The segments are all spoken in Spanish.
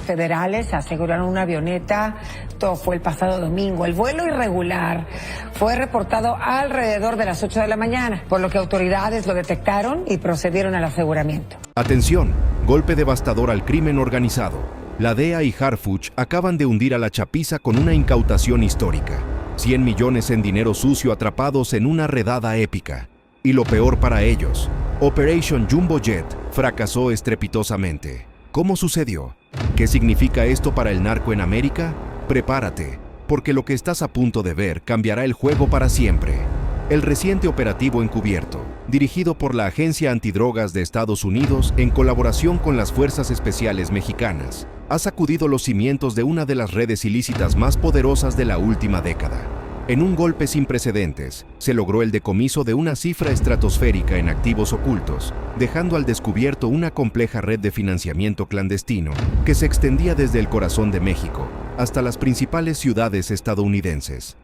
federales aseguraron una avioneta. Todo fue el pasado domingo. El vuelo irregular fue reportado alrededor de las 8 de la mañana, por lo que autoridades lo detectaron y procedieron al aseguramiento. Atención, golpe devastador al crimen organizado. La DEA y Harfuch acaban de hundir a la chapiza con una incautación histórica. 100 millones en dinero sucio atrapados en una redada épica. Y lo peor para ellos, Operation Jumbo Jet fracasó estrepitosamente. ¿Cómo sucedió? ¿Qué significa esto para el narco en América? Prepárate, porque lo que estás a punto de ver cambiará el juego para siempre. El reciente operativo encubierto, dirigido por la Agencia Antidrogas de Estados Unidos en colaboración con las Fuerzas Especiales Mexicanas, ha sacudido los cimientos de una de las redes ilícitas más poderosas de la última década. En un golpe sin precedentes, se logró el decomiso de una cifra estratosférica en activos ocultos, dejando al descubierto una compleja red de financiamiento clandestino que se extendía desde el corazón de México hasta las principales ciudades estadounidenses.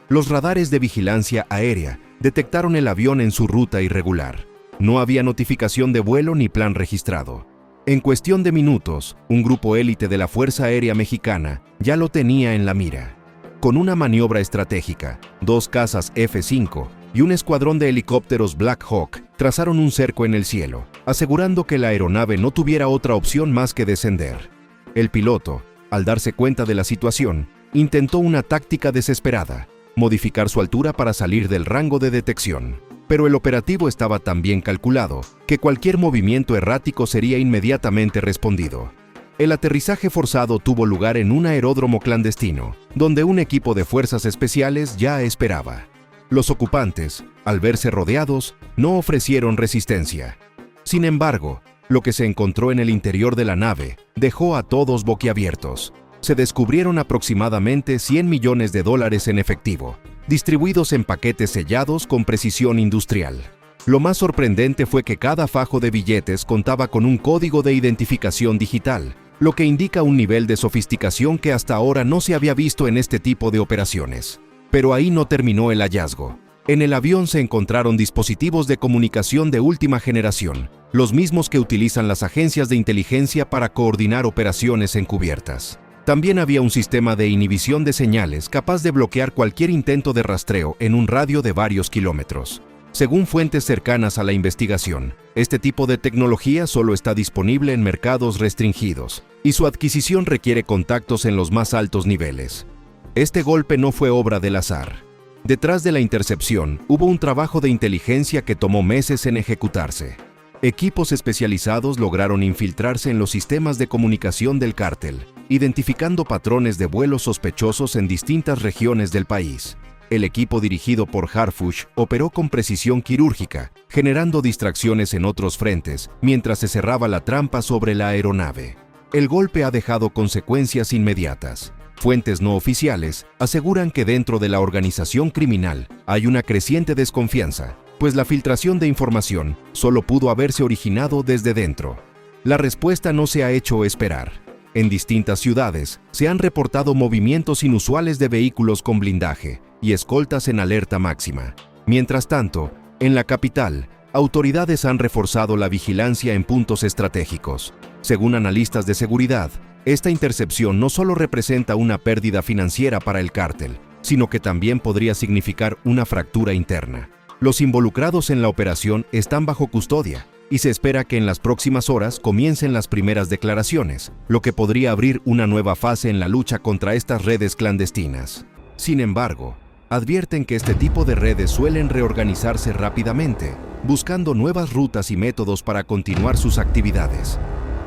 Los radares de vigilancia aérea detectaron el avión en su ruta irregular. No había notificación de vuelo ni plan registrado. En cuestión de minutos, un grupo élite de la Fuerza Aérea Mexicana ya lo tenía en la mira. Con una maniobra estratégica, 2 cazas F-5 y un escuadrón de helicópteros Black Hawk trazaron un cerco en el cielo, asegurando que la aeronave no tuviera otra opción más que descender. El piloto, al darse cuenta de la situación, intentó una táctica desesperada: modificar su altura para salir del rango de detección. Pero el operativo estaba tan bien calculado que cualquier movimiento errático sería inmediatamente respondido. El aterrizaje forzado tuvo lugar en un aeródromo clandestino, donde un equipo de fuerzas especiales ya esperaba. Los ocupantes, al verse rodeados, no ofrecieron resistencia. Sin embargo, lo que se encontró en el interior de la nave dejó a todos boquiabiertos. Se descubrieron aproximadamente $100 millones en efectivo, distribuidos en paquetes sellados con precisión industrial. Lo más sorprendente fue que cada fajo de billetes contaba con un código de identificación digital, lo que indica un nivel de sofisticación que hasta ahora no se había visto en este tipo de operaciones. Pero ahí no terminó el hallazgo. En el avión se encontraron dispositivos de comunicación de última generación, los mismos que utilizan las agencias de inteligencia para coordinar operaciones encubiertas. También había un sistema de inhibición de señales capaz de bloquear cualquier intento de rastreo en un radio de varios kilómetros. Según fuentes cercanas a la investigación, este tipo de tecnología solo está disponible en mercados restringidos, y su adquisición requiere contactos en los más altos niveles. Este golpe no fue obra del azar. Detrás de la intercepción hubo un trabajo de inteligencia que tomó meses en ejecutarse. Equipos especializados lograron infiltrarse en los sistemas de comunicación del cártel, identificando patrones de vuelos sospechosos en distintas regiones del país. El equipo dirigido por Harfuch operó con precisión quirúrgica, generando distracciones en otros frentes mientras se cerraba la trampa sobre la aeronave. El golpe ha dejado consecuencias inmediatas. Fuentes no oficiales aseguran que dentro de la organización criminal hay una creciente desconfianza, pues la filtración de información solo pudo haberse originado desde dentro. La respuesta no se ha hecho esperar. En distintas ciudades se han reportado movimientos inusuales de vehículos con blindaje y escoltas en alerta máxima. Mientras tanto, en la capital, autoridades han reforzado la vigilancia en puntos estratégicos. Según analistas de seguridad, esta intercepción no solo representa una pérdida financiera para el cártel, sino que también podría significar una fractura interna. Los involucrados en la operación están bajo custodia, y se espera que en las próximas horas comiencen las primeras declaraciones, lo que podría abrir una nueva fase en la lucha contra estas redes clandestinas. Sin embargo, advierten que este tipo de redes suelen reorganizarse rápidamente, buscando nuevas rutas y métodos para continuar sus actividades.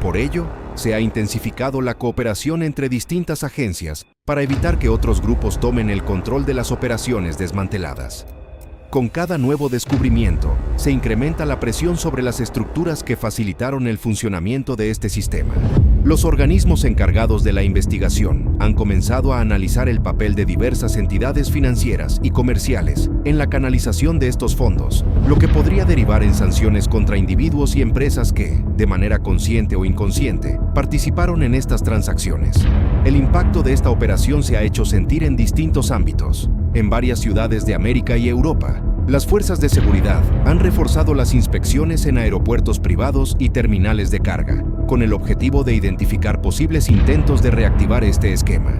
Por ello, se ha intensificado la cooperación entre distintas agencias para evitar que otros grupos tomen el control de las operaciones desmanteladas. Con cada nuevo descubrimiento, se incrementa la presión sobre las estructuras que facilitaron el funcionamiento de este sistema. Los organismos encargados de la investigación han comenzado a analizar el papel de diversas entidades financieras y comerciales en la canalización de estos fondos, lo que podría derivar en sanciones contra individuos y empresas que, de manera consciente o inconsciente, participaron en estas transacciones. El impacto de esta operación se ha hecho sentir en distintos ámbitos. En varias ciudades de América y Europa, las fuerzas de seguridad han reforzado las inspecciones en aeropuertos privados y terminales de carga, con el objetivo de identificar posibles intentos de reactivar este esquema.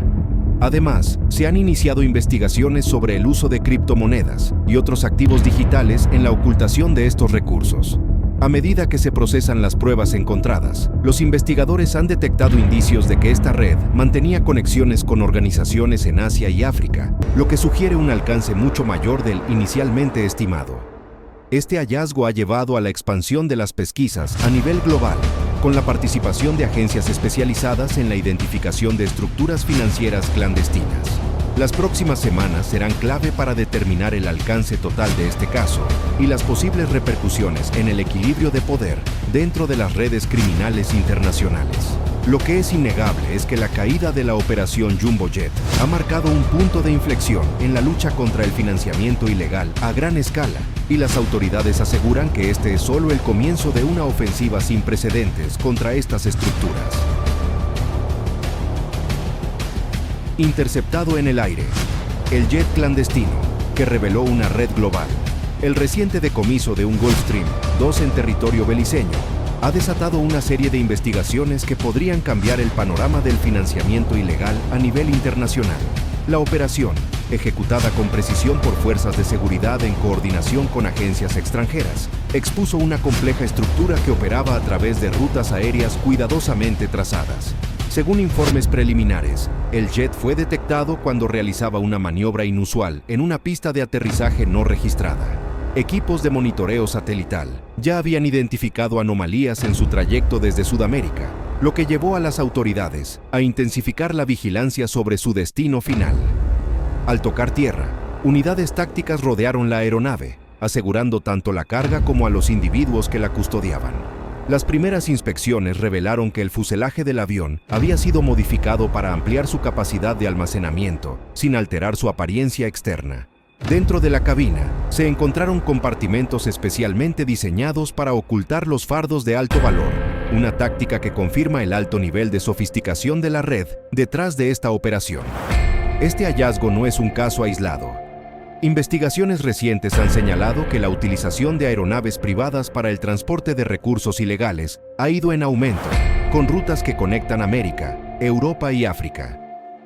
Además, se han iniciado investigaciones sobre el uso de criptomonedas y otros activos digitales en la ocultación de estos recursos. A medida que se procesan las pruebas encontradas, los investigadores han detectado indicios de que esta red mantenía conexiones con organizaciones en Asia y África, lo que sugiere un alcance mucho mayor del inicialmente estimado. Este hallazgo ha llevado a la expansión de las pesquisas a nivel global, con la participación de agencias especializadas en la identificación de estructuras financieras clandestinas. Las próximas semanas serán clave para determinar el alcance total de este caso y las posibles repercusiones en el equilibrio de poder dentro de las redes criminales internacionales. Lo que es innegable es que la caída de la operación Jumbo Jet ha marcado un punto de inflexión en la lucha contra el financiamiento ilegal a gran escala, y las autoridades aseguran que este es solo el comienzo de una ofensiva sin precedentes contra estas estructuras. Interceptado en el aire. El jet clandestino, que reveló una red global. El reciente decomiso de un Gulfstream 2 en territorio beliceño ha desatado una serie de investigaciones que podrían cambiar el panorama del financiamiento ilegal a nivel internacional. La operación, ejecutada con precisión por fuerzas de seguridad en coordinación con agencias extranjeras, expuso una compleja estructura que operaba a través de rutas aéreas cuidadosamente trazadas. Según informes preliminares, el jet fue detectado cuando realizaba una maniobra inusual en una pista de aterrizaje no registrada. Equipos de monitoreo satelital ya habían identificado anomalías en su trayecto desde Sudamérica, lo que llevó a las autoridades a intensificar la vigilancia sobre su destino final. Al tocar tierra, unidades tácticas rodearon la aeronave, asegurando tanto la carga como a los individuos que la custodiaban. Las primeras inspecciones revelaron que el fuselaje del avión había sido modificado para ampliar su capacidad de almacenamiento, sin alterar su apariencia externa. Dentro de la cabina, se encontraron compartimentos especialmente diseñados para ocultar los fardos de alto valor, una táctica que confirma el alto nivel de sofisticación de la red detrás de esta operación. Este hallazgo no es un caso aislado. Investigaciones recientes han señalado que la utilización de aeronaves privadas para el transporte de recursos ilegales ha ido en aumento, con rutas que conectan América, Europa y África.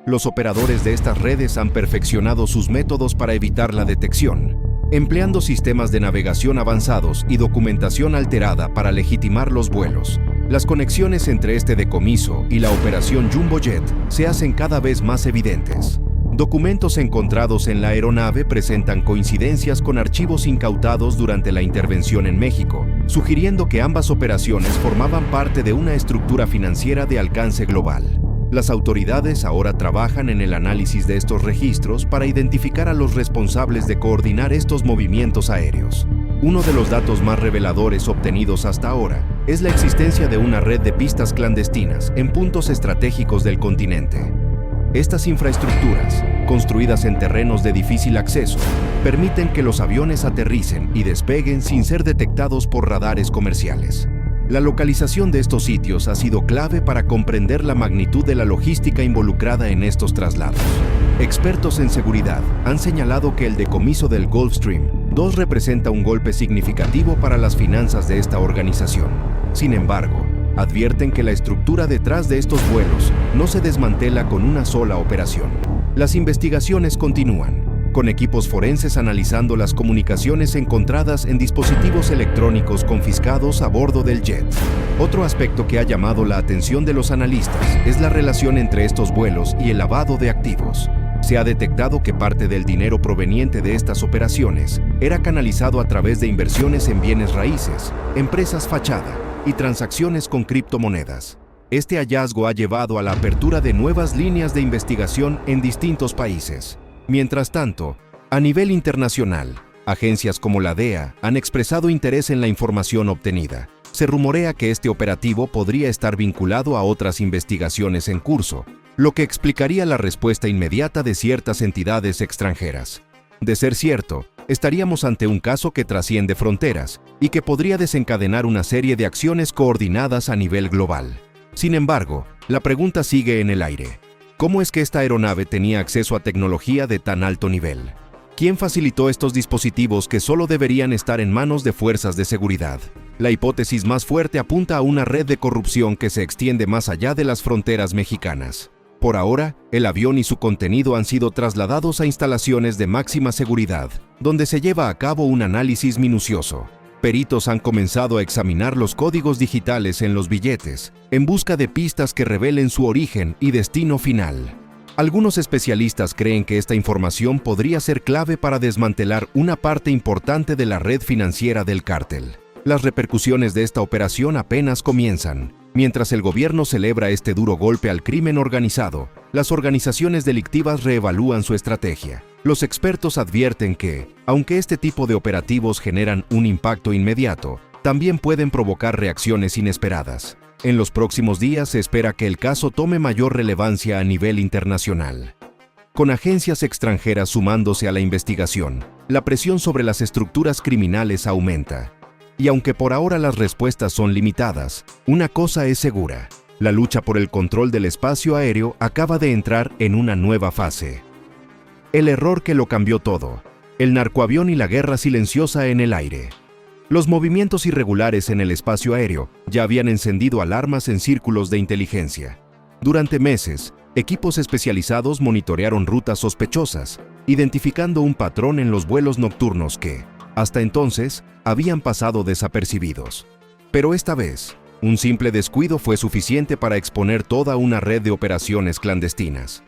Los operadores de estas redes han perfeccionado sus métodos para evitar la detección, empleando sistemas de navegación avanzados y documentación alterada para legitimar los vuelos. Las conexiones entre este decomiso y la operación Jumbo Jet se hacen cada vez más evidentes. Documentos encontrados en la aeronave presentan coincidencias con archivos incautados durante la intervención en México, sugiriendo que ambas operaciones formaban parte de una estructura financiera de alcance global. Las autoridades ahora trabajan en el análisis de estos registros para identificar a los responsables de coordinar estos movimientos aéreos. Uno de los datos más reveladores obtenidos hasta ahora es la existencia de una red de pistas clandestinas en puntos estratégicos del continente. Estas infraestructuras, construidas en terrenos de difícil acceso, permiten que los aviones aterricen y despeguen sin ser detectados por radares comerciales. La localización de estos sitios ha sido clave para comprender la magnitud de la logística involucrada en estos traslados. Expertos en seguridad han señalado que el decomiso del Gulfstream 2 representa un golpe significativo para las finanzas de esta organización. Sin embargo, advierten que la estructura detrás de estos vuelos no se desmantela con una sola operación. Las investigaciones continúan, con equipos forenses analizando las comunicaciones encontradas en dispositivos electrónicos confiscados a bordo del jet. Otro aspecto que ha llamado la atención de los analistas es la relación entre estos vuelos y el lavado de activos. Se ha detectado que parte del dinero proveniente de estas operaciones era canalizado a través de inversiones en bienes raíces, empresas fachada y transacciones con criptomonedas. Este hallazgo ha llevado a la apertura de nuevas líneas de investigación en distintos países. Mientras tanto, a nivel internacional, agencias como la DEA han expresado interés en la información obtenida. Se rumorea que este operativo podría estar vinculado a otras investigaciones en curso, lo que explicaría la respuesta inmediata de ciertas entidades extranjeras. De ser cierto, estaríamos ante un caso que trasciende fronteras y que podría desencadenar una serie de acciones coordinadas a nivel global. Sin embargo, la pregunta sigue en el aire. ¿Cómo es que esta aeronave tenía acceso a tecnología de tan alto nivel? ¿Quién facilitó estos dispositivos que solo deberían estar en manos de fuerzas de seguridad? La hipótesis más fuerte apunta a una red de corrupción que se extiende más allá de las fronteras mexicanas. Por ahora, el avión y su contenido han sido trasladados a instalaciones de máxima seguridad, donde se lleva a cabo un análisis minucioso. Peritos han comenzado a examinar los códigos digitales en los billetes, en busca de pistas que revelen su origen y destino final. Algunos especialistas creen que esta información podría ser clave para desmantelar una parte importante de la red financiera del cártel. Las repercusiones de esta operación apenas comienzan. Mientras el gobierno celebra este duro golpe al crimen organizado, las organizaciones delictivas reevalúan su estrategia. Los expertos advierten que, aunque este tipo de operativos generan un impacto inmediato, también pueden provocar reacciones inesperadas. En los próximos días se espera que el caso tome mayor relevancia a nivel internacional. Con agencias extranjeras sumándose a la investigación, la presión sobre las estructuras criminales aumenta. Y aunque por ahora las respuestas son limitadas, una cosa es segura: la lucha por el control del espacio aéreo acaba de entrar en una nueva fase. El error que lo cambió todo: el narcoavión y la guerra silenciosa en el aire. Los movimientos irregulares en el espacio aéreo ya habían encendido alarmas en círculos de inteligencia. Durante meses, equipos especializados monitorearon rutas sospechosas, identificando un patrón en los vuelos nocturnos que, hasta entonces, habían pasado desapercibidos. Pero esta vez, un simple descuido fue suficiente para exponer toda una red de operaciones clandestinas.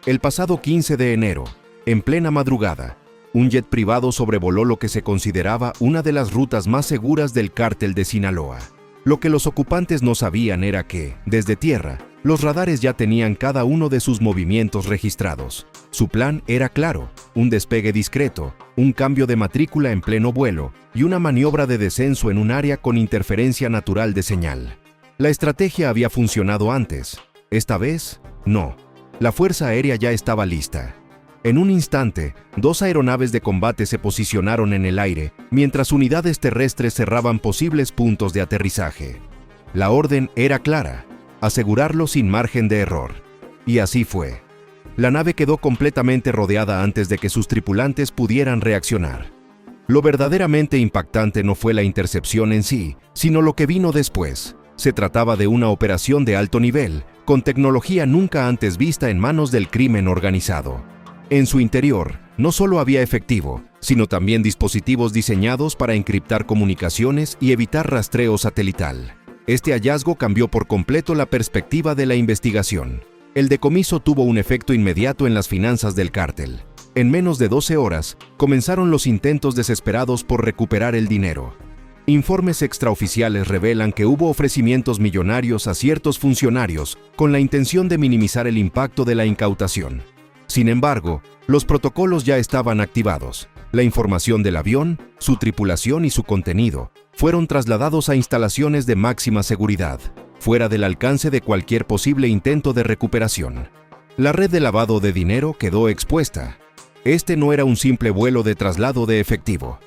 El pasado 15 de enero, en plena madrugada, un jet privado sobrevoló lo que se consideraba una de las rutas más seguras del cártel de Sinaloa. Lo que los ocupantes no sabían era que, desde tierra, los radares ya tenían cada uno de sus movimientos registrados. Su plan era claro: un despegue discreto, un cambio de matrícula en pleno vuelo y una maniobra de descenso en un área con interferencia natural de señal. La estrategia había funcionado antes. Esta vez, no. La Fuerza Aérea ya estaba lista. En un instante, 2 aeronaves de combate se posicionaron en el aire, mientras unidades terrestres cerraban posibles puntos de aterrizaje. La orden era clara: asegurarlo sin margen de error. Y así fue. La nave quedó completamente rodeada antes de que sus tripulantes pudieran reaccionar. Lo verdaderamente impactante no fue la intercepción en sí, sino lo que vino después. Se trataba de una operación de alto nivel, con tecnología nunca antes vista en manos del crimen organizado. En su interior, no solo había efectivo, sino también dispositivos diseñados para encriptar comunicaciones y evitar rastreo satelital. Este hallazgo cambió por completo la perspectiva de la investigación. El decomiso tuvo un efecto inmediato en las finanzas del cártel. En menos de 12 horas, comenzaron los intentos desesperados por recuperar el dinero. Informes extraoficiales revelan que hubo ofrecimientos millonarios a ciertos funcionarios con la intención de minimizar el impacto de la incautación. Sin embargo, los protocolos ya estaban activados. La información del avión, su tripulación y su contenido fueron trasladados a instalaciones de máxima seguridad, fuera del alcance de cualquier posible intento de recuperación. La red de lavado de dinero quedó expuesta. Este no era un simple vuelo de traslado de efectivo.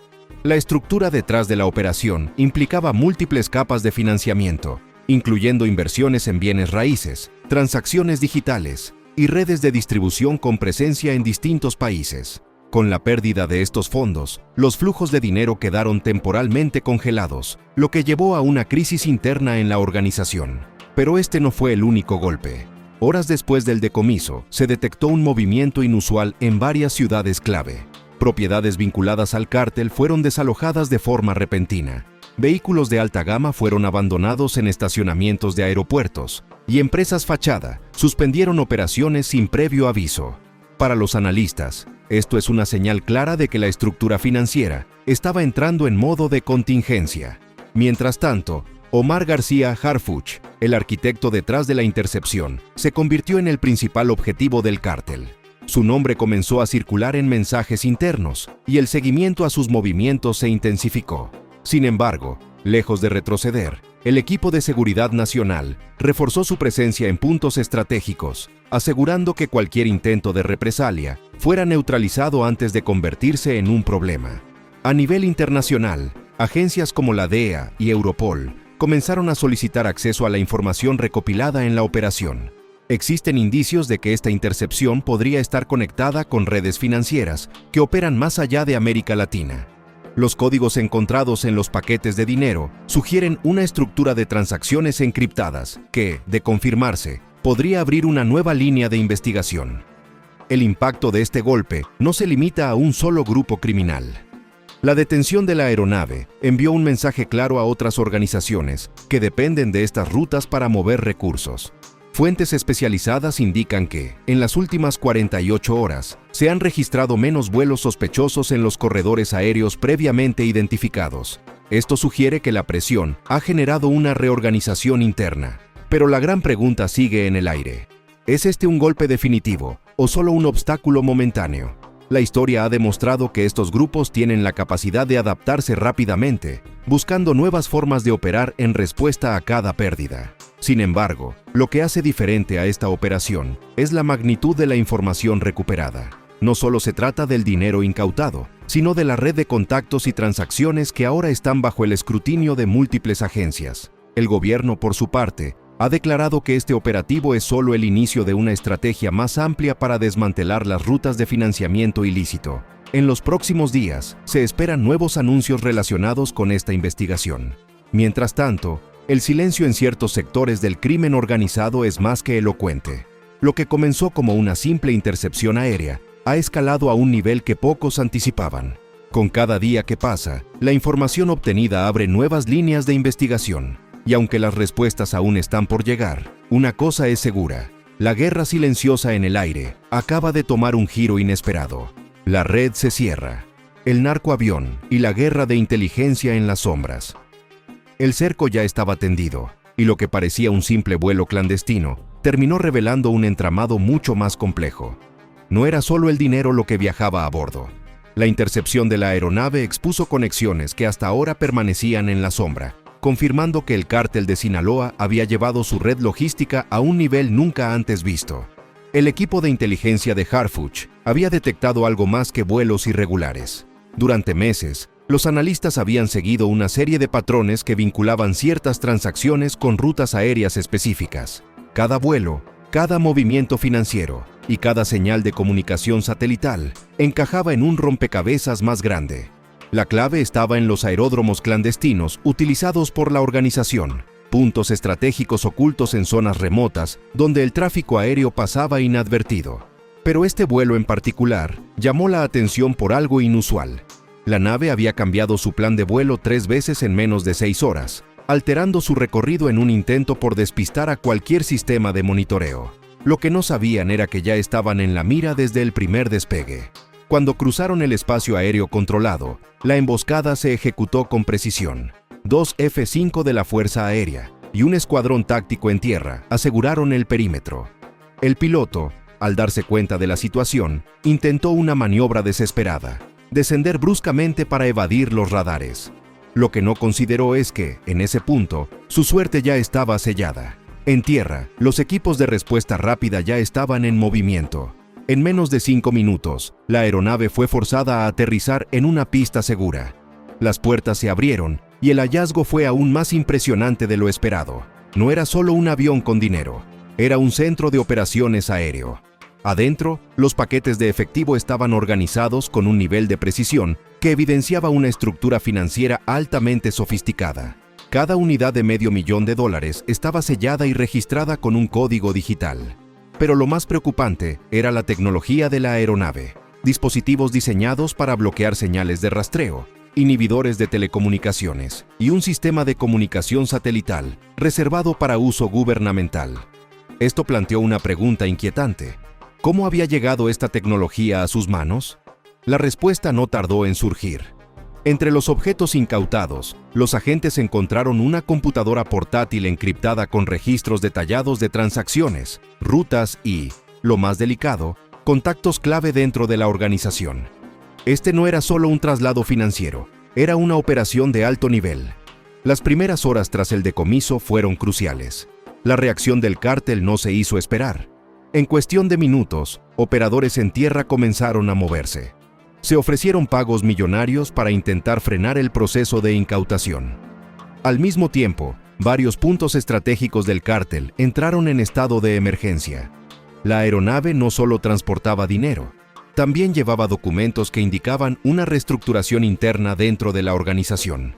La estructura detrás de la operación implicaba múltiples capas de financiamiento, incluyendo inversiones en bienes raíces, transacciones digitales y redes de distribución con presencia en distintos países. Con la pérdida de estos fondos, los flujos de dinero quedaron temporalmente congelados, lo que llevó a una crisis interna en la organización. Pero este no fue el único golpe. Horas después del decomiso, se detectó un movimiento inusual en varias ciudades clave. Propiedades vinculadas al cártel fueron desalojadas de forma repentina. Vehículos de alta gama fueron abandonados en estacionamientos de aeropuertos, y empresas fachada suspendieron operaciones sin previo aviso. Para los analistas, esto es una señal clara de que la estructura financiera estaba entrando en modo de contingencia. Mientras tanto, Omar García Harfuch, el arquitecto detrás de la intercepción, se convirtió en el principal objetivo del cártel. Su nombre comenzó a circular en mensajes internos, y el seguimiento a sus movimientos se intensificó. Sin embargo, lejos de retroceder, el equipo de seguridad nacional reforzó su presencia en puntos estratégicos, asegurando que cualquier intento de represalia fuera neutralizado antes de convertirse en un problema. A nivel internacional, agencias como la DEA y Europol comenzaron a solicitar acceso a la información recopilada en la operación. Existen indicios de que esta intercepción podría estar conectada con redes financieras que operan más allá de América Latina. Los códigos encontrados en los paquetes de dinero sugieren una estructura de transacciones encriptadas que, de confirmarse, podría abrir una nueva línea de investigación. El impacto de este golpe no se limita a un solo grupo criminal. La detención de la aeronave envió un mensaje claro a otras organizaciones que dependen de estas rutas para mover recursos. Fuentes especializadas indican que, en las últimas 48 horas, se han registrado menos vuelos sospechosos en los corredores aéreos previamente identificados. Esto sugiere que la presión ha generado una reorganización interna. Pero la gran pregunta sigue en el aire. ¿Es este un golpe definitivo o solo un obstáculo momentáneo? La historia ha demostrado que estos grupos tienen la capacidad de adaptarse rápidamente, buscando nuevas formas de operar en respuesta a cada pérdida. Sin embargo, lo que hace diferente a esta operación es la magnitud de la información recuperada. No solo se trata del dinero incautado, sino de la red de contactos y transacciones que ahora están bajo el escrutinio de múltiples agencias. El gobierno, por su parte, ha declarado que este operativo es solo el inicio de una estrategia más amplia para desmantelar las rutas de financiamiento ilícito. En los próximos días, se esperan nuevos anuncios relacionados con esta investigación. Mientras tanto, el silencio en ciertos sectores del crimen organizado es más que elocuente. Lo que comenzó como una simple intercepción aérea ha escalado a un nivel que pocos anticipaban. Con cada día que pasa, la información obtenida abre nuevas líneas de investigación. Y aunque las respuestas aún están por llegar, una cosa es segura: la guerra silenciosa en el aire acaba de tomar un giro inesperado. La red se cierra, el narcoavión y la guerra de inteligencia en las sombras. El cerco ya estaba tendido, y lo que parecía un simple vuelo clandestino terminó revelando un entramado mucho más complejo. No era solo el dinero lo que viajaba a bordo. La intercepción de la aeronave expuso conexiones que hasta ahora permanecían en la sombra, confirmando que el cártel de Sinaloa había llevado su red logística a un nivel nunca antes visto. El equipo de inteligencia de Harfuch había detectado algo más que vuelos irregulares. Durante meses, los analistas habían seguido una serie de patrones que vinculaban ciertas transacciones con rutas aéreas específicas. Cada vuelo, cada movimiento financiero y cada señal de comunicación satelital encajaba en un rompecabezas más grande. La clave estaba en los aeródromos clandestinos utilizados por la organización, puntos estratégicos ocultos en zonas remotas donde el tráfico aéreo pasaba inadvertido. Pero este vuelo en particular llamó la atención por algo inusual. La nave había cambiado su plan de vuelo 3 veces en menos de 6 horas, alterando su recorrido en un intento por despistar a cualquier sistema de monitoreo. Lo que no sabían era que ya estaban en la mira desde el primer despegue. Cuando cruzaron el espacio aéreo controlado, la emboscada se ejecutó con precisión. 2 F-5 de la Fuerza Aérea y un escuadrón táctico en tierra aseguraron el perímetro. El piloto, al darse cuenta de la situación, intentó una maniobra desesperada: descender bruscamente para evadir los radares. Lo que no consideró es que, en ese punto, su suerte ya estaba sellada. En tierra, los equipos de respuesta rápida ya estaban en movimiento. En menos de 5 minutos, la aeronave fue forzada a aterrizar en una pista segura. Las puertas se abrieron y el hallazgo fue aún más impresionante de lo esperado. No era solo un avión con dinero, era un centro de operaciones aéreo. Adentro, los paquetes de efectivo estaban organizados con un nivel de precisión que evidenciaba una estructura financiera altamente sofisticada. Cada unidad de $500,000 estaba sellada y registrada con un código digital. Pero lo más preocupante era la tecnología de la aeronave: dispositivos diseñados para bloquear señales de rastreo, inhibidores de telecomunicaciones y un sistema de comunicación satelital reservado para uso gubernamental. Esto planteó una pregunta inquietante: ¿cómo había llegado esta tecnología a sus manos? La respuesta no tardó en surgir. Entre los objetos incautados, los agentes encontraron una computadora portátil encriptada con registros detallados de transacciones, rutas y, lo más delicado, contactos clave dentro de la organización. Este no era solo un traslado financiero, era una operación de alto nivel. Las primeras horas tras el decomiso fueron cruciales. La reacción del cártel no se hizo esperar. En cuestión de minutos, operadores en tierra comenzaron a moverse. Se ofrecieron pagos millonarios para intentar frenar el proceso de incautación. Al mismo tiempo, varios puntos estratégicos del cártel entraron en estado de emergencia. La aeronave no solo transportaba dinero, también llevaba documentos que indicaban una reestructuración interna dentro de la organización.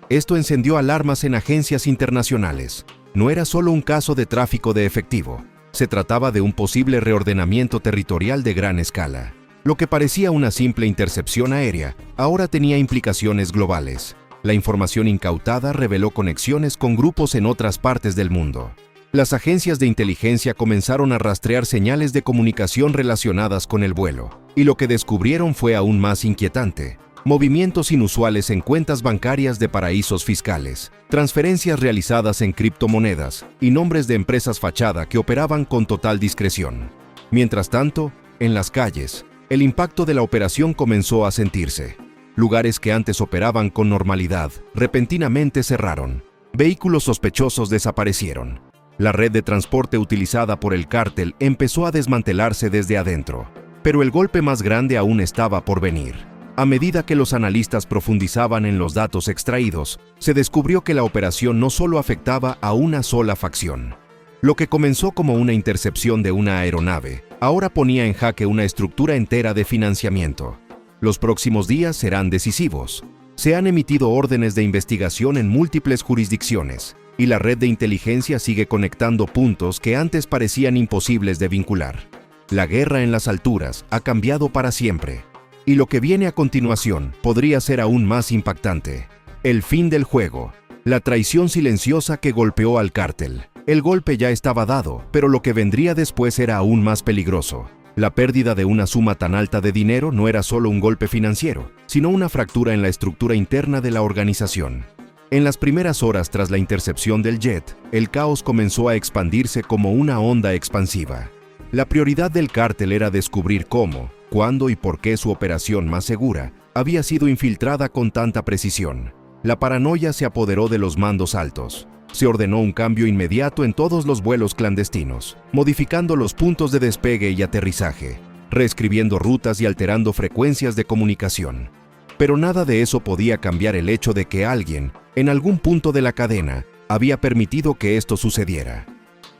Esto encendió alarmas en agencias internacionales. No era solo un caso de tráfico de efectivo, se trataba de un posible reordenamiento territorial de gran escala. Lo que parecía una simple intercepción aérea, ahora tenía implicaciones globales. La información incautada reveló conexiones con grupos en otras partes del mundo. Las agencias de inteligencia comenzaron a rastrear señales de comunicación relacionadas con el vuelo, y lo que descubrieron fue aún más inquietante. Movimientos inusuales en cuentas bancarias de paraísos fiscales, transferencias realizadas en criptomonedas y nombres de empresas fachada que operaban con total discreción. Mientras tanto, en las calles, el impacto de la operación comenzó a sentirse. Lugares que antes operaban con normalidad, repentinamente cerraron. Vehículos sospechosos desaparecieron. La red de transporte utilizada por el cártel empezó a desmantelarse desde adentro. Pero el golpe más grande aún estaba por venir. A medida que los analistas profundizaban en los datos extraídos, se descubrió que la operación no solo afectaba a una sola facción. Lo que comenzó como una intercepción de una aeronave, ahora ponía en jaque una estructura entera de financiamiento. Los próximos días serán decisivos. Se han emitido órdenes de investigación en múltiples jurisdicciones, y la red de inteligencia sigue conectando puntos que antes parecían imposibles de vincular. La guerra en las alturas ha cambiado para siempre. Y lo que viene a continuación podría ser aún más impactante. El fin del juego. La traición silenciosa que golpeó al cártel. El golpe ya estaba dado, pero lo que vendría después era aún más peligroso. La pérdida de una suma tan alta de dinero no era solo un golpe financiero, sino una fractura en la estructura interna de la organización. En las primeras horas tras la intercepción del jet, el caos comenzó a expandirse como una onda expansiva. La prioridad del cártel era descubrir cómo, cuándo y por qué su operación más segura había sido infiltrada con tanta precisión. La paranoia se apoderó de los mandos altos. Se ordenó un cambio inmediato en todos los vuelos clandestinos, modificando los puntos de despegue y aterrizaje, reescribiendo rutas y alterando frecuencias de comunicación. Pero nada de eso podía cambiar el hecho de que alguien, en algún punto de la cadena, había permitido que esto sucediera.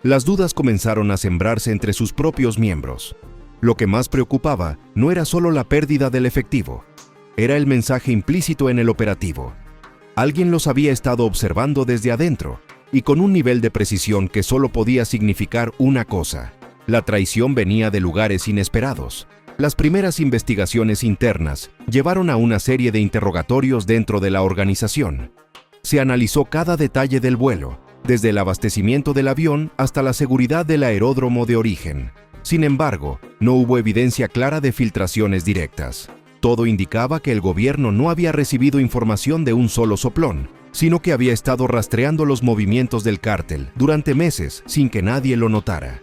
Las dudas comenzaron a sembrarse entre sus propios miembros. Lo que más preocupaba no era solo la pérdida del efectivo, era el mensaje implícito en el operativo. Alguien los había estado observando desde adentro, y con un nivel de precisión que solo podía significar una cosa: la traición venía de lugares inesperados. Las primeras investigaciones internas llevaron a una serie de interrogatorios dentro de la organización. Se analizó cada detalle del vuelo, desde el abastecimiento del avión hasta la seguridad del aeródromo de origen. Sin embargo, no hubo evidencia clara de filtraciones directas. Todo indicaba que el gobierno no había recibido información de un solo soplón, sino que había estado rastreando los movimientos del cártel durante meses sin que nadie lo notara.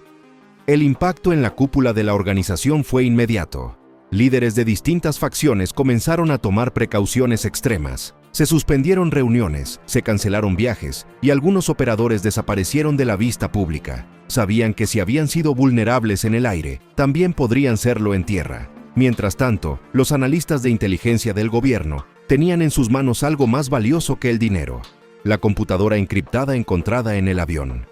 El impacto en la cúpula de la organización fue inmediato. Líderes de distintas facciones comenzaron a tomar precauciones extremas. Se suspendieron reuniones, se cancelaron viajes y algunos operadores desaparecieron de la vista pública. Sabían que si habían sido vulnerables en el aire, también podrían serlo en tierra. Mientras tanto, los analistas de inteligencia del gobierno tenían en sus manos algo más valioso que el dinero: la computadora encriptada encontrada en el avión.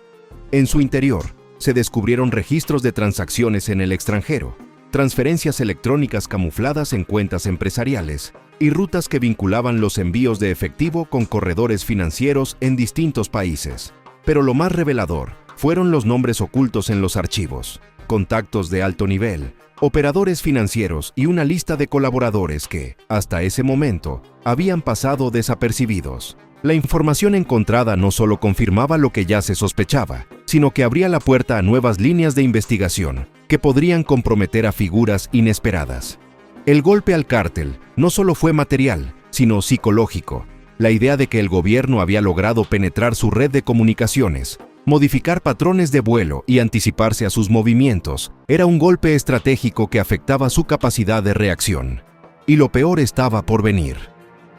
En su interior, se descubrieron registros de transacciones en el extranjero, transferencias electrónicas camufladas en cuentas empresariales y rutas que vinculaban los envíos de efectivo con corredores financieros en distintos países. Pero lo más revelador fueron los nombres ocultos en los archivos, contactos de alto nivel, operadores financieros y una lista de colaboradores que, hasta ese momento, habían pasado desapercibidos. La información encontrada no solo confirmaba lo que ya se sospechaba, sino que abría la puerta a nuevas líneas de investigación que podrían comprometer a figuras inesperadas. El golpe al cártel no solo fue material, sino psicológico. La idea de que el gobierno había logrado penetrar su red de comunicaciones, modificar patrones de vuelo y anticiparse a sus movimientos era un golpe estratégico que afectaba su capacidad de reacción. Y lo peor estaba por venir.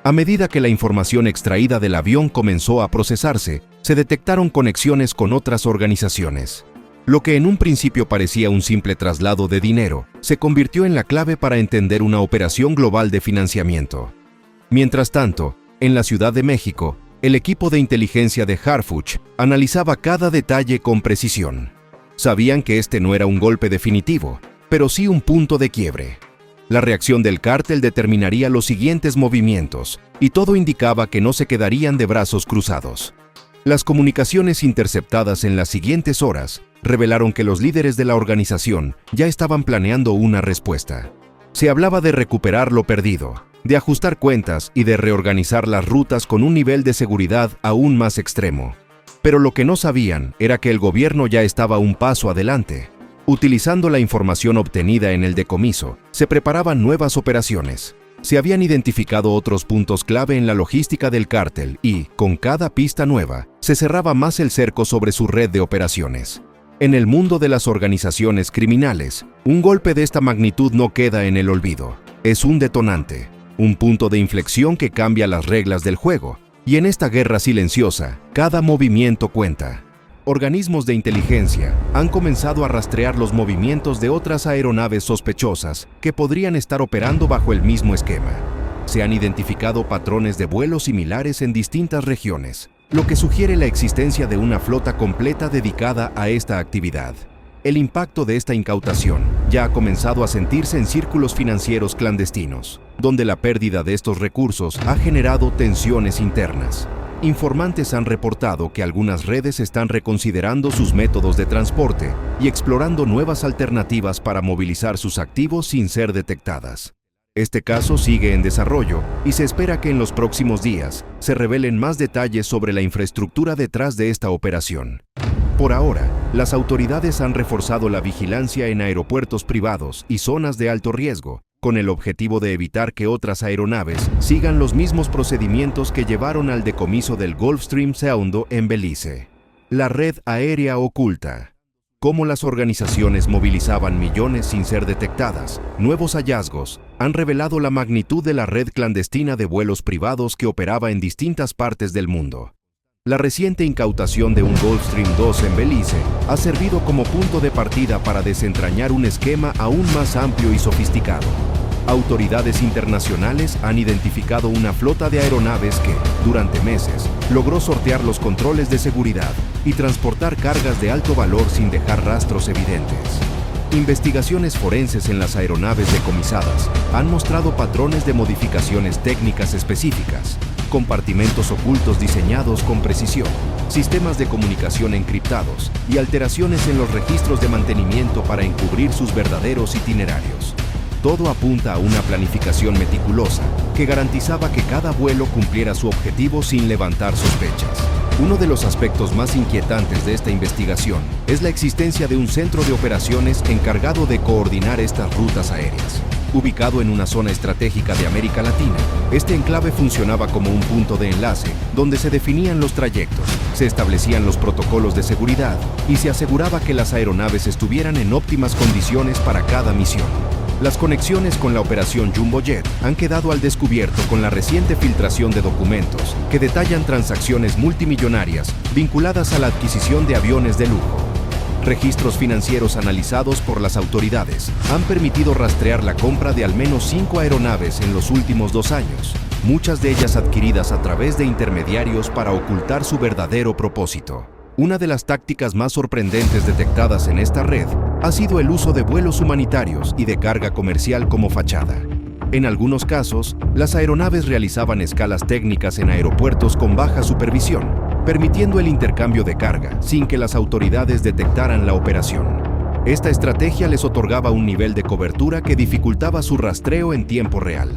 A medida que la información extraída del avión comenzó a procesarse, se detectaron conexiones con otras organizaciones. Lo que en un principio parecía un simple traslado de dinero, se convirtió en la clave para entender una operación global de financiamiento. Mientras tanto, en la Ciudad de México, El equipo de inteligencia de Harfuch analizaba cada detalle con precisión. Sabían que este no era un golpe definitivo, pero sí un punto de quiebre. La reacción del cártel determinaría los siguientes movimientos, y todo indicaba que no se quedarían de brazos cruzados. Las comunicaciones interceptadas en las siguientes horas revelaron que los líderes de la organización ya estaban planeando una respuesta. Se hablaba de recuperar lo perdido, de ajustar cuentas y de reorganizar las rutas con un nivel de seguridad aún más extremo. Pero lo que no sabían era que el gobierno ya estaba un paso adelante. Utilizando la información obtenida en el decomiso, se preparaban nuevas operaciones. Se habían identificado otros puntos clave en la logística del cártel y, con cada pista nueva, se cerraba más el cerco sobre su red de operaciones. En el mundo de las organizaciones criminales, un golpe de esta magnitud no queda en el olvido. Es un detonante, un punto de inflexión que cambia las reglas del juego. Y en esta guerra silenciosa, cada movimiento cuenta. Organismos de inteligencia han comenzado a rastrear los movimientos de otras aeronaves sospechosas que podrían estar operando bajo el mismo esquema. Se han identificado patrones de vuelo similares en distintas regiones, lo que sugiere la existencia de una flota completa dedicada a esta actividad. El impacto de esta incautación ya ha comenzado a sentirse en círculos financieros clandestinos, donde la pérdida de estos recursos ha generado tensiones internas. Informantes han reportado que algunas redes están reconsiderando sus métodos de transporte y explorando nuevas alternativas para movilizar sus activos sin ser detectadas. Este caso sigue en desarrollo y se espera que en los próximos días se revelen más detalles sobre la infraestructura detrás de esta operación. Por ahora, las autoridades han reforzado la vigilancia en aeropuertos privados y zonas de alto riesgo, con el objetivo de evitar que otras aeronaves sigan los mismos procedimientos que llevaron al decomiso del Gulfstream II en Belice. La red aérea oculta. Cómo las organizaciones movilizaban millones sin ser detectadas, nuevos hallazgos han revelado la magnitud de la red clandestina de vuelos privados que operaba en distintas partes del mundo. La reciente incautación de un Gulfstream II en Belice ha servido como punto de partida para desentrañar un esquema aún más amplio y sofisticado. Autoridades internacionales han identificado una flota de aeronaves que, durante meses, logró sortear los controles de seguridad y transportar cargas de alto valor sin dejar rastros evidentes. Investigaciones forenses en las aeronaves decomisadas han mostrado patrones de modificaciones técnicas específicas, compartimentos ocultos diseñados con precisión, sistemas de comunicación encriptados y alteraciones en los registros de mantenimiento para encubrir sus verdaderos itinerarios. Todo apunta a una planificación meticulosa que garantizaba que cada vuelo cumpliera su objetivo sin levantar sospechas. Uno de los aspectos más inquietantes de esta investigación es la existencia de un centro de operaciones encargado de coordinar estas rutas aéreas. Ubicado en una zona estratégica de América Latina, este enclave funcionaba como un punto de enlace donde se definían los trayectos, se establecían los protocolos de seguridad y se aseguraba que las aeronaves estuvieran en óptimas condiciones para cada misión. Las conexiones con la operación Jumbo Jet han quedado al descubierto con la reciente filtración de documentos que detallan transacciones multimillonarias vinculadas a la adquisición de aviones de lujo. Registros financieros analizados por las autoridades han permitido rastrear la compra de al menos 5 aeronaves en los últimos 2 años, muchas de ellas adquiridas a través de intermediarios para ocultar su verdadero propósito. Una de las tácticas más sorprendentes detectadas en esta red ha sido el uso de vuelos humanitarios y de carga comercial como fachada. En algunos casos, las aeronaves realizaban escalas técnicas en aeropuertos con baja supervisión, permitiendo el intercambio de carga sin que las autoridades detectaran la operación. Esta estrategia les otorgaba un nivel de cobertura que dificultaba su rastreo en tiempo real.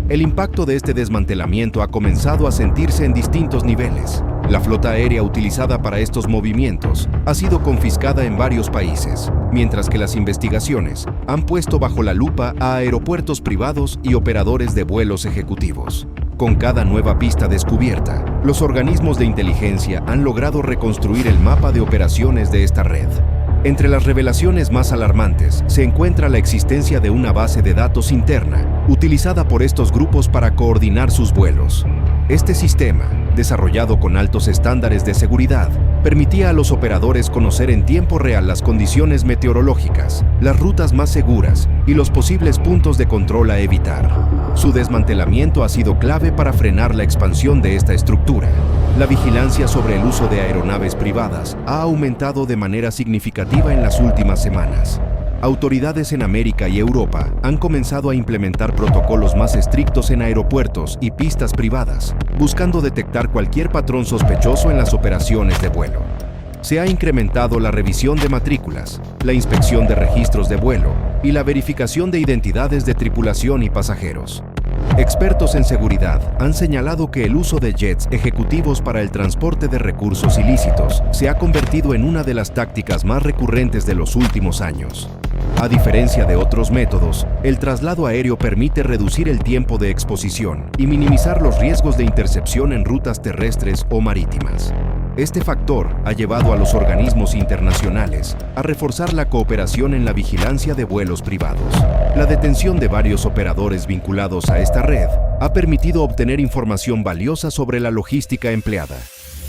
El impacto de este desmantelamiento ha comenzado a sentirse en distintos niveles. La flota aérea utilizada para estos movimientos ha sido confiscada en varios países, mientras que las investigaciones han puesto bajo la lupa a aeropuertos privados y operadores de vuelos ejecutivos. Con cada nueva pista descubierta, los organismos de inteligencia han logrado reconstruir el mapa de operaciones de esta red. Entre las revelaciones más alarmantes se encuentra la existencia de una base de datos interna, utilizada por estos grupos para coordinar sus vuelos. Este sistema, desarrollado con altos estándares de seguridad, permitía a los operadores conocer en tiempo real las condiciones meteorológicas, las rutas más seguras y los posibles puntos de control a evitar. Su desmantelamiento ha sido clave para frenar la expansión de esta estructura. La vigilancia sobre el uso de aeronaves privadas ha aumentado de manera significativa en las últimas semanas. Autoridades en América y Europa han comenzado a implementar protocolos más estrictos en aeropuertos y pistas privadas, buscando detectar cualquier patrón sospechoso en las operaciones de vuelo. Se ha incrementado la revisión de matrículas, la inspección de registros de vuelo y la verificación de identidades de tripulación y pasajeros. Expertos en seguridad han señalado que el uso de jets ejecutivos para el transporte de recursos ilícitos se ha convertido en una de las tácticas más recurrentes de los últimos años. A diferencia de otros métodos, el traslado aéreo permite reducir el tiempo de exposición y minimizar los riesgos de intercepción en rutas terrestres o marítimas. Este factor ha llevado a los organismos internacionales a reforzar la cooperación en la vigilancia de vuelos privados. La detención de varios operadores vinculados a esta red ha permitido obtener información valiosa sobre la logística empleada.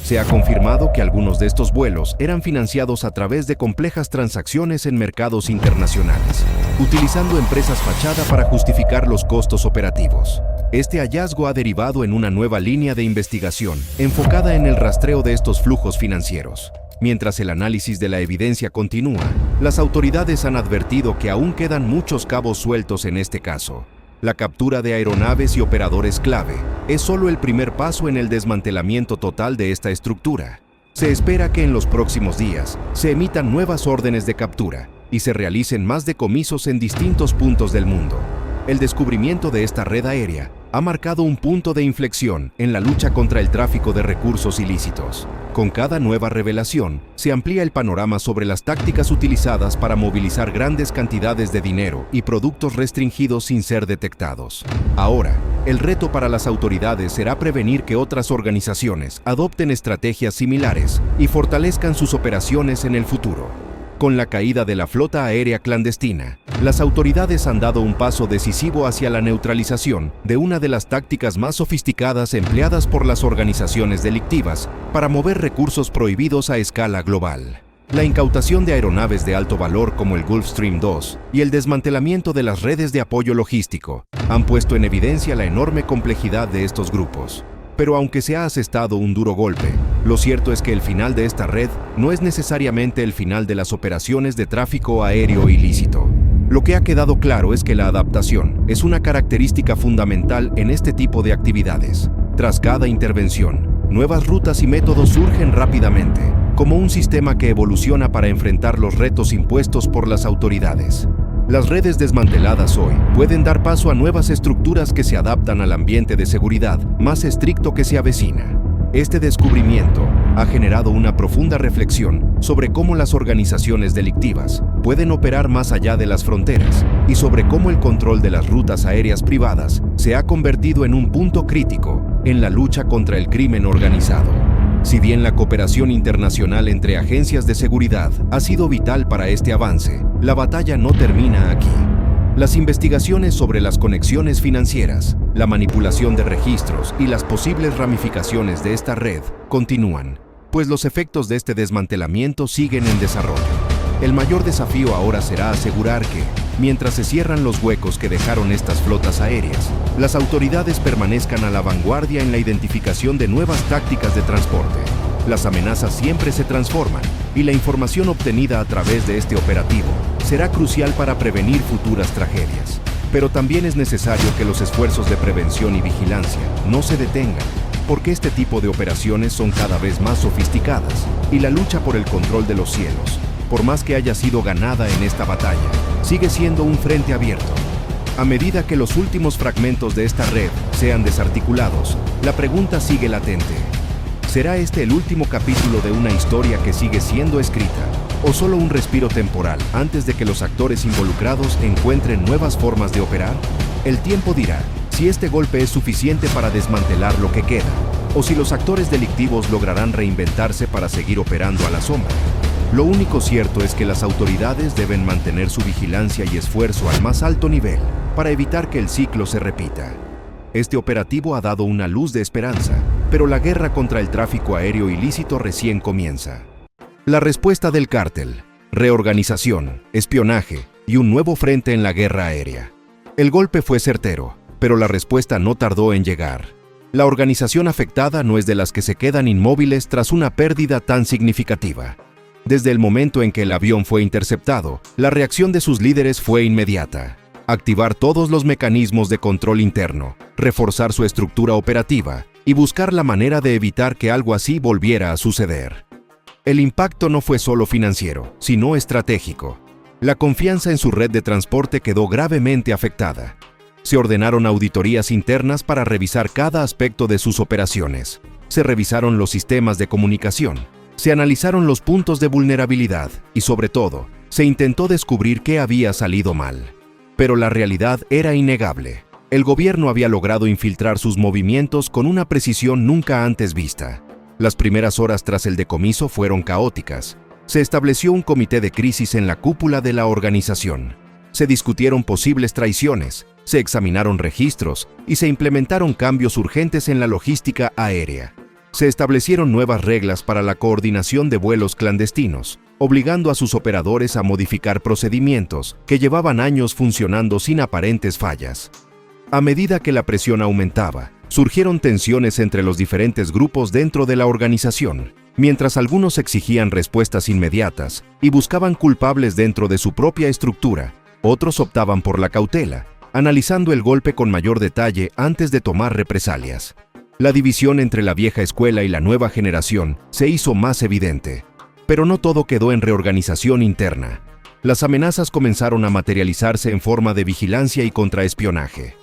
Se ha confirmado que algunos de estos vuelos eran financiados a través de complejas transacciones en mercados internacionales, utilizando empresas fachada para justificar los costos operativos. Este hallazgo ha derivado en una nueva línea de investigación enfocada en el rastreo de estos flujos financieros. Mientras el análisis de la evidencia continúa, las autoridades han advertido que aún quedan muchos cabos sueltos en este caso. La captura de aeronaves y operadores clave es solo el primer paso en el desmantelamiento total de esta estructura. Se espera que en los próximos días se emitan nuevas órdenes de captura y se realicen más decomisos en distintos puntos del mundo. El descubrimiento de esta red aérea ha marcado un punto de inflexión en la lucha contra el tráfico de recursos ilícitos. Con cada nueva revelación, se amplía el panorama sobre las tácticas utilizadas para movilizar grandes cantidades de dinero y productos restringidos sin ser detectados. Ahora, el reto para las autoridades será prevenir que otras organizaciones adopten estrategias similares y fortalezcan sus operaciones en el futuro. Con la caída de la flota aérea clandestina, las autoridades han dado un paso decisivo hacia la neutralización de una de las tácticas más sofisticadas empleadas por las organizaciones delictivas para mover recursos prohibidos a escala global. La incautación de aeronaves de alto valor como el Gulfstream II y el desmantelamiento de las redes de apoyo logístico han puesto en evidencia la enorme complejidad de estos grupos. Pero aunque se ha asestado un duro golpe, lo cierto es que el final de esta red no es necesariamente el final de las operaciones de tráfico aéreo ilícito. Lo que ha quedado claro es que la adaptación es una característica fundamental en este tipo de actividades. Tras cada intervención, nuevas rutas y métodos surgen rápidamente, como un sistema que evoluciona para enfrentar los retos impuestos por las autoridades. Las redes desmanteladas hoy pueden dar paso a nuevas estructuras que se adaptan al ambiente de seguridad más estricto que se avecina. Este descubrimiento ha generado una profunda reflexión sobre cómo las organizaciones delictivas pueden operar más allá de las fronteras y sobre cómo el control de las rutas aéreas privadas se ha convertido en un punto crítico en la lucha contra el crimen organizado. Si bien la cooperación internacional entre agencias de seguridad ha sido vital para este avance, la batalla no termina aquí. Las investigaciones sobre las conexiones financieras, la manipulación de registros y las posibles ramificaciones de esta red continúan, pues los efectos de este desmantelamiento siguen en desarrollo. El mayor desafío ahora será asegurar que, mientras se cierran los huecos que dejaron estas flotas aéreas, las autoridades permanezcan a la vanguardia en la identificación de nuevas tácticas de transporte. Las amenazas siempre se transforman y la información obtenida a través de este operativo será crucial para prevenir futuras tragedias. Pero también es necesario que los esfuerzos de prevención y vigilancia no se detengan, porque este tipo de operaciones son cada vez más sofisticadas y la lucha por el control de los cielos, por más que haya sido ganada en esta batalla, sigue siendo un frente abierto. A medida que los últimos fragmentos de esta red sean desarticulados, la pregunta sigue latente. ¿Será este el último capítulo de una historia que sigue siendo escrita, o solo un respiro temporal antes de que los actores involucrados encuentren nuevas formas de operar? El tiempo dirá si este golpe es suficiente para desmantelar lo que queda, o si los actores delictivos lograrán reinventarse para seguir operando a la sombra. Lo único cierto es que las autoridades deben mantener su vigilancia y esfuerzo al más alto nivel, para evitar que el ciclo se repita. Este operativo ha dado una luz de esperanza, pero la guerra contra el tráfico aéreo ilícito recién comienza. La respuesta del cártel: reorganización, espionaje y un nuevo frente en la guerra aérea. El golpe fue certero, pero la respuesta no tardó en llegar. La organización afectada no es de las que se quedan inmóviles tras una pérdida tan significativa. Desde el momento en que el avión fue interceptado, la reacción de sus líderes fue inmediata: activar todos los mecanismos de control interno, reforzar su estructura operativa y buscar la manera de evitar que algo así volviera a suceder. El impacto no fue solo financiero, sino estratégico. La confianza en su red de transporte quedó gravemente afectada. Se ordenaron auditorías internas para revisar cada aspecto de sus operaciones. Se revisaron los sistemas de comunicación. Se analizaron los puntos de vulnerabilidad y, sobre todo, se intentó descubrir qué había salido mal. Pero la realidad era innegable. El gobierno había logrado infiltrar sus movimientos con una precisión nunca antes vista. Las primeras horas tras el decomiso fueron caóticas. Se estableció un comité de crisis en la cúpula de la organización. Se discutieron posibles traiciones, se examinaron registros y se implementaron cambios urgentes en la logística aérea. Se establecieron nuevas reglas para la coordinación de vuelos clandestinos, obligando a sus operadores a modificar procedimientos que llevaban años funcionando sin aparentes fallas. A medida que la presión aumentaba, surgieron tensiones entre los diferentes grupos dentro de la organización. Mientras algunos exigían respuestas inmediatas y buscaban culpables dentro de su propia estructura, otros optaban por la cautela, analizando el golpe con mayor detalle antes de tomar represalias. La división entre la vieja escuela y la nueva generación se hizo más evidente. Pero no todo quedó en reorganización interna. Las amenazas comenzaron a materializarse en forma de vigilancia y contraespionaje.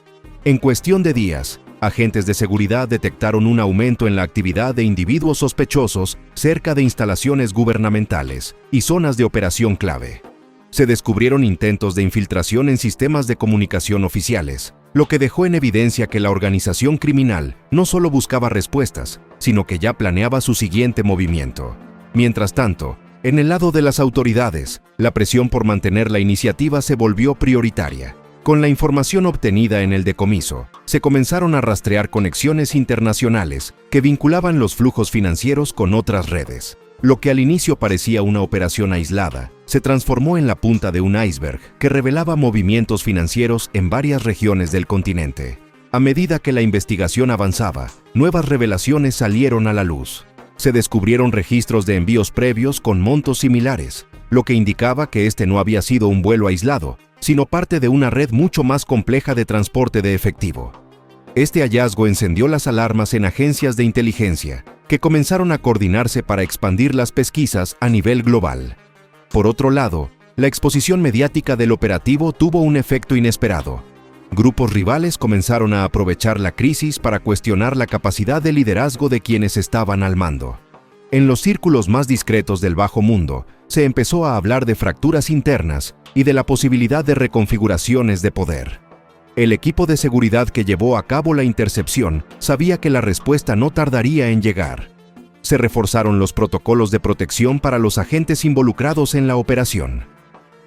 En cuestión de días, agentes de seguridad detectaron un aumento en la actividad de individuos sospechosos cerca de instalaciones gubernamentales y zonas de operación clave. Se descubrieron intentos de infiltración en sistemas de comunicación oficiales, lo que dejó en evidencia que la organización criminal no solo buscaba respuestas, sino que ya planeaba su siguiente movimiento. Mientras tanto, en el lado de las autoridades, la presión por mantener la iniciativa se volvió prioritaria. Con la información obtenida en el decomiso, se comenzaron a rastrear conexiones internacionales que vinculaban los flujos financieros con otras redes. Lo que al inicio parecía una operación aislada, se transformó en la punta de un iceberg que revelaba movimientos financieros en varias regiones del continente. A medida que la investigación avanzaba, nuevas revelaciones salieron a la luz. Se descubrieron registros de envíos previos con montos similares, lo que indicaba que este no había sido un vuelo aislado, sino parte de una red mucho más compleja de transporte de efectivo. Este hallazgo encendió las alarmas en agencias de inteligencia, que comenzaron a coordinarse para expandir las pesquisas a nivel global. Por otro lado, la exposición mediática del operativo tuvo un efecto inesperado. Grupos rivales comenzaron a aprovechar la crisis para cuestionar la capacidad de liderazgo de quienes estaban al mando. En los círculos más discretos del bajo mundo, se empezó a hablar de fracturas internas y de la posibilidad de reconfiguraciones de poder. El equipo de seguridad que llevó a cabo la intercepción sabía que la respuesta no tardaría en llegar. Se reforzaron los protocolos de protección para los agentes involucrados en la operación.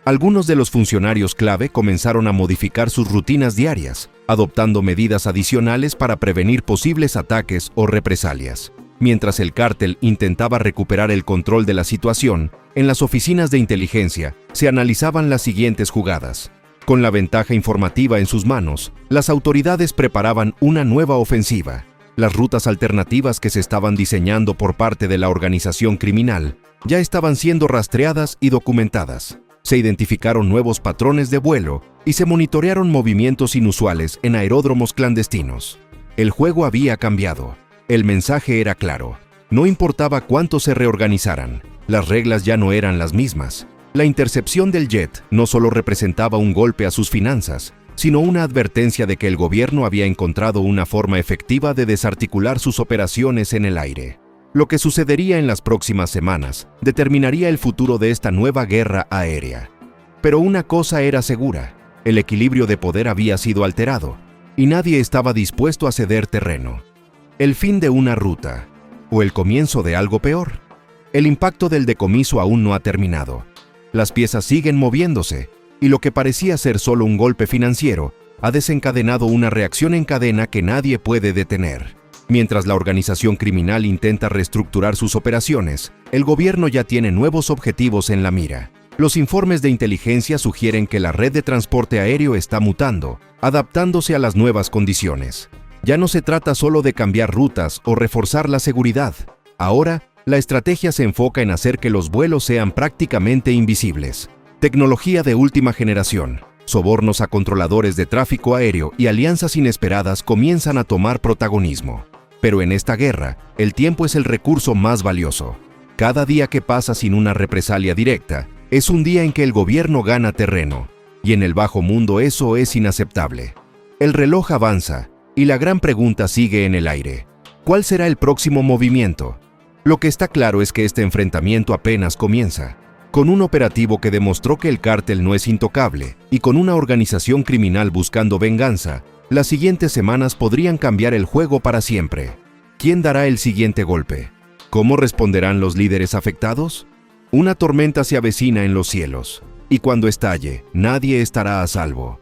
Algunos de los funcionarios clave comenzaron a modificar sus rutinas diarias, adoptando medidas adicionales para prevenir posibles ataques o represalias. Mientras el cártel intentaba recuperar el control de la situación, en las oficinas de inteligencia se analizaban las siguientes jugadas. Con la ventaja informativa en sus manos, las autoridades preparaban una nueva ofensiva. Las rutas alternativas que se estaban diseñando por parte de la organización criminal ya estaban siendo rastreadas y documentadas. Se identificaron nuevos patrones de vuelo y se monitorearon movimientos inusuales en aeródromos clandestinos. El juego había cambiado. El mensaje era claro. No importaba cuánto se reorganizaran, las reglas ya no eran las mismas. La intercepción del jet no solo representaba un golpe a sus finanzas, sino una advertencia de que el gobierno había encontrado una forma efectiva de desarticular sus operaciones en el aire. Lo que sucedería en las próximas semanas determinaría el futuro de esta nueva guerra aérea. Pero una cosa era segura: el equilibrio de poder había sido alterado, y nadie estaba dispuesto a ceder terreno. El fin de una ruta, o el comienzo de algo peor. El impacto del decomiso aún no ha terminado. Las piezas siguen moviéndose, y lo que parecía ser solo un golpe financiero ha desencadenado una reacción en cadena que nadie puede detener. Mientras la organización criminal intenta reestructurar sus operaciones, el gobierno ya tiene nuevos objetivos en la mira. Los informes de inteligencia sugieren que la red de transporte aéreo está mutando, adaptándose a las nuevas condiciones. Ya no se trata solo de cambiar rutas o reforzar la seguridad. Ahora, la estrategia se enfoca en hacer que los vuelos sean prácticamente invisibles. Tecnología de última generación, sobornos a controladores de tráfico aéreo y alianzas inesperadas comienzan a tomar protagonismo. Pero en esta guerra, el tiempo es el recurso más valioso. Cada día que pasa sin una represalia directa es un día en que el gobierno gana terreno, y en el bajo mundo eso es inaceptable. El reloj avanza, y la gran pregunta sigue en el aire. ¿Cuál será el próximo movimiento? Lo que está claro es que este enfrentamiento apenas comienza. Con un operativo que demostró que el cártel no es intocable, y con una organización criminal buscando venganza, las siguientes semanas podrían cambiar el juego para siempre. ¿Quién dará el siguiente golpe? ¿Cómo responderán los líderes afectados? Una tormenta se avecina en los cielos, y cuando estalle, nadie estará a salvo.